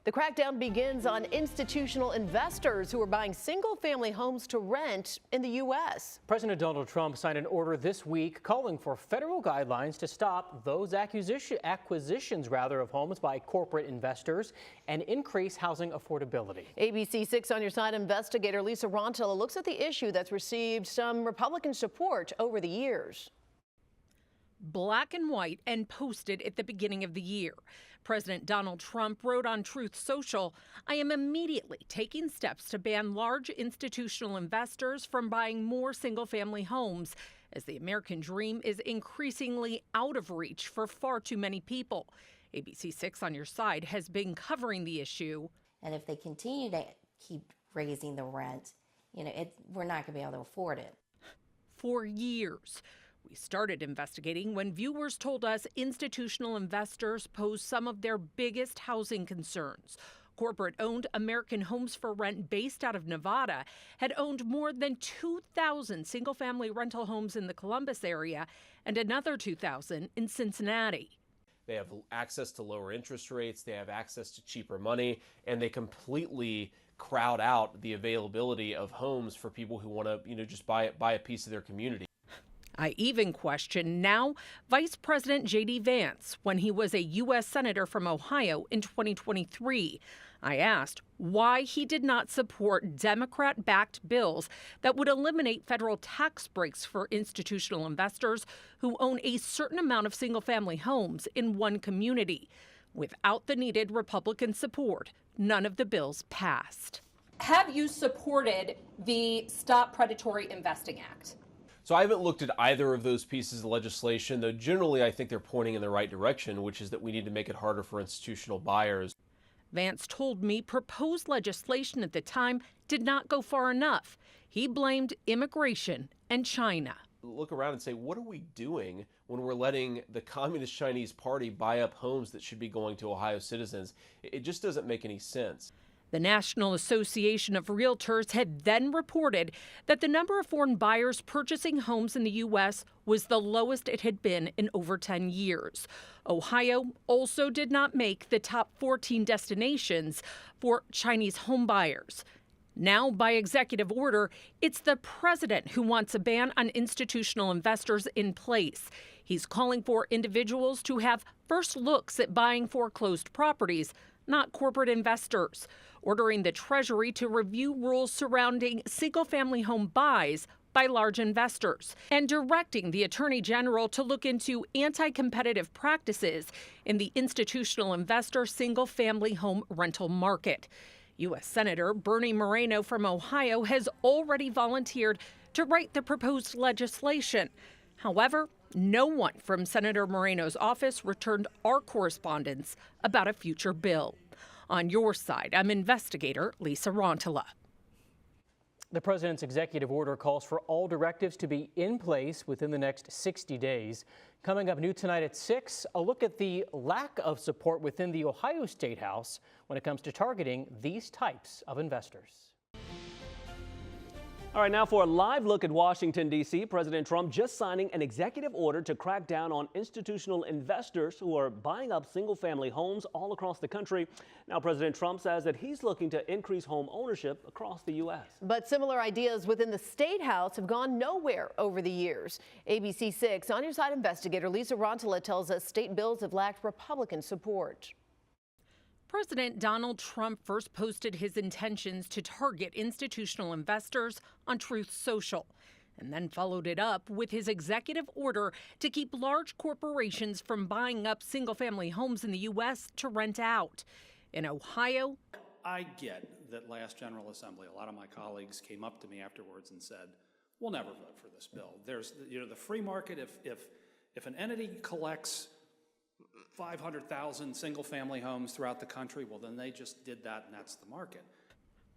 The crackdown begins on institutional investors who are buying single-family homes to rent in the U.S. President Donald Trump signed an order this week calling for federal guidelines to stop those acquisitions of homes by corporate investors and increase housing affordability. ABC 6 On Your Side investigator Lisa Rontilla looks at the issue that's received some Republican support over the years. Black and white and posted at the beginning of the year. President Donald Trump wrote on Truth Social, "I am immediately taking steps to ban large institutional investors from buying more single-family homes, as the American dream is increasingly out of reach for far too many people." ABC 6 On Your Side has been covering the issue. And if they continue to keep raising the rent, we're not going to be able to afford it. For years. We started investigating when viewers told us institutional investors pose some of their biggest housing concerns. Corporate-owned American Homes for Rent, based out of Nevada, had owned more than 2,000 single-family rental homes in the Columbus area and another 2,000 in Cincinnati. They have access to lower interest rates, they have access to cheaper money, and they completely crowd out the availability of homes for people who want to, just buy a piece of their community. I even question now Vice President J.D. Vance when he was a U.S. Senator from Ohio in 2023. I asked why he did not support Democrat-backed bills that would eliminate federal tax breaks for institutional investors who own a certain amount of single-family homes in one community. Without the needed Republican support, none of the bills passed. Have you supported the Stop Predatory Investing Act? So I haven't looked at either of those pieces of legislation, though generally I think they're pointing in the right direction, which is that we need to make it harder for institutional buyers. Vance told me proposed legislation at the time did not go far enough. He blamed immigration and China. Look around and say, what are we doing when we're letting the Communist Chinese Party buy up homes that should be going to Ohio citizens? It just doesn't make any sense. The National Association of Realtors had then reported that the number of foreign buyers purchasing homes in the U.S. was the lowest it had been in over 10 years. Ohio also did not make the top 14 destinations for Chinese home buyers. Now, by executive order, it's the president who wants a ban on institutional investors in place. He's calling for individuals to have first looks at buying foreclosed properties, not corporate investors, ordering the Treasury to review rules surrounding single-family home buys by large investors, and directing the Attorney General to look into anti-competitive practices in the institutional investor single-family home rental market. U.S. Senator Bernie Moreno from Ohio has already volunteered to write the proposed legislation. However, no one from Senator Moreno's office returned our correspondence about a future bill. On your side, I'm investigator Lisa Rontilla. The president's executive order calls for all directives to be in place within the next 60 days. Coming up new tonight at 6, a look at the lack of support within the Ohio State House when it comes to targeting these types of investors. All right, now for a live look at Washington, D.C., President Trump just signing an executive order to crack down on institutional investors who are buying up single-family homes all across the country. Now, President Trump says that he's looking to increase home ownership across the U.S. But similar ideas within the State House have gone nowhere over the years. ABC 6 On Your Side investigator Lisa Rontilla tells us state bills have lacked Republican support. President Donald Trump first posted his intentions to target institutional investors on Truth Social, and then followed it up with his executive order to keep large corporations from buying up single-family homes in the U.S. to rent out. In Ohio, I get that last General Assembly, a lot of my colleagues came up to me afterwards and said, we'll never vote for this bill. There's, the free market, if an entity collects 500,000 single-family homes throughout the country, well, then they just did that, and that's the market.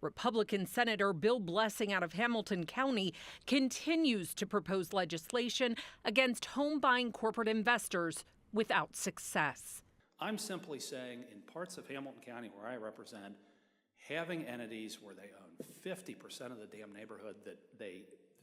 Republican Senator Bill Blessing out of Hamilton County continues to propose legislation against home-buying corporate investors without success. I'm simply saying in parts of Hamilton County where I represent, having entities where they own 50% of the damn neighborhood that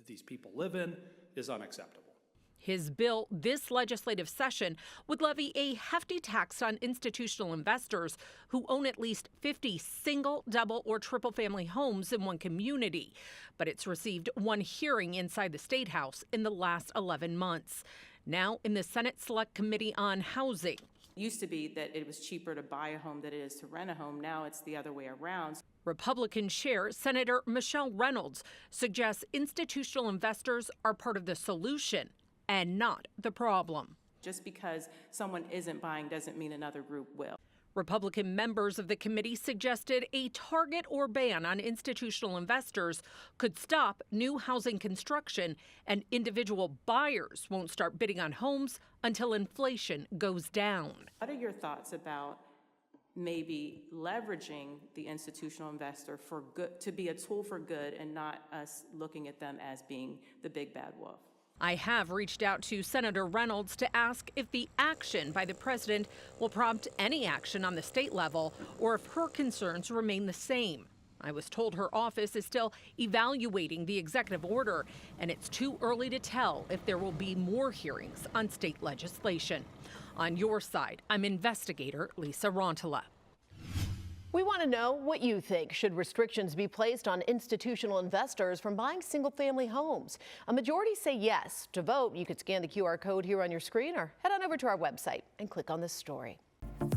these people live in is unacceptable. His bill this legislative session would levy a hefty tax on institutional investors who own at least 50 single, double, or triple family homes in one community. But it's received one hearing inside the State House in the last 11 months. Now in the Senate Select Committee on Housing. It used to be that it was cheaper to buy a home than it is to rent a home. Now it's the other way around. Republican Chair Senator Michelle Reynolds suggests institutional investors are part of the solution and not the problem. Just because someone isn't buying doesn't mean another group will. Republican members of the committee suggested a target or ban on institutional investors could stop new housing construction, and individual buyers won't start bidding on homes until inflation goes down. What are your thoughts about maybe leveraging the institutional investor for good, to be a tool for good and not us looking at them as being the big bad wolf? I have reached out to Senator Reynolds to ask if the action by the president will prompt any action on the state level or if her concerns remain the same. I was told her office is still evaluating the executive order, and it's too early to tell if there will be more hearings on state legislation. On your side, I'm investigator Lisa Rontola. We want to know what you think. Should restrictions be placed on institutional investors from buying single-family homes? A majority say yes. To vote, you could scan the QR code here on your screen or head on over to our website and click on this story.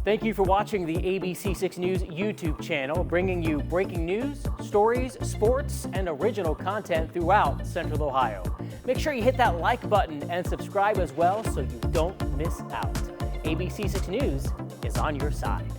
Thank you for watching the ABC6 News YouTube channel, bringing you breaking news, stories, sports, and original content throughout Central Ohio. Make sure you hit that like button and subscribe as well so you don't miss out. ABC6 News is on your side.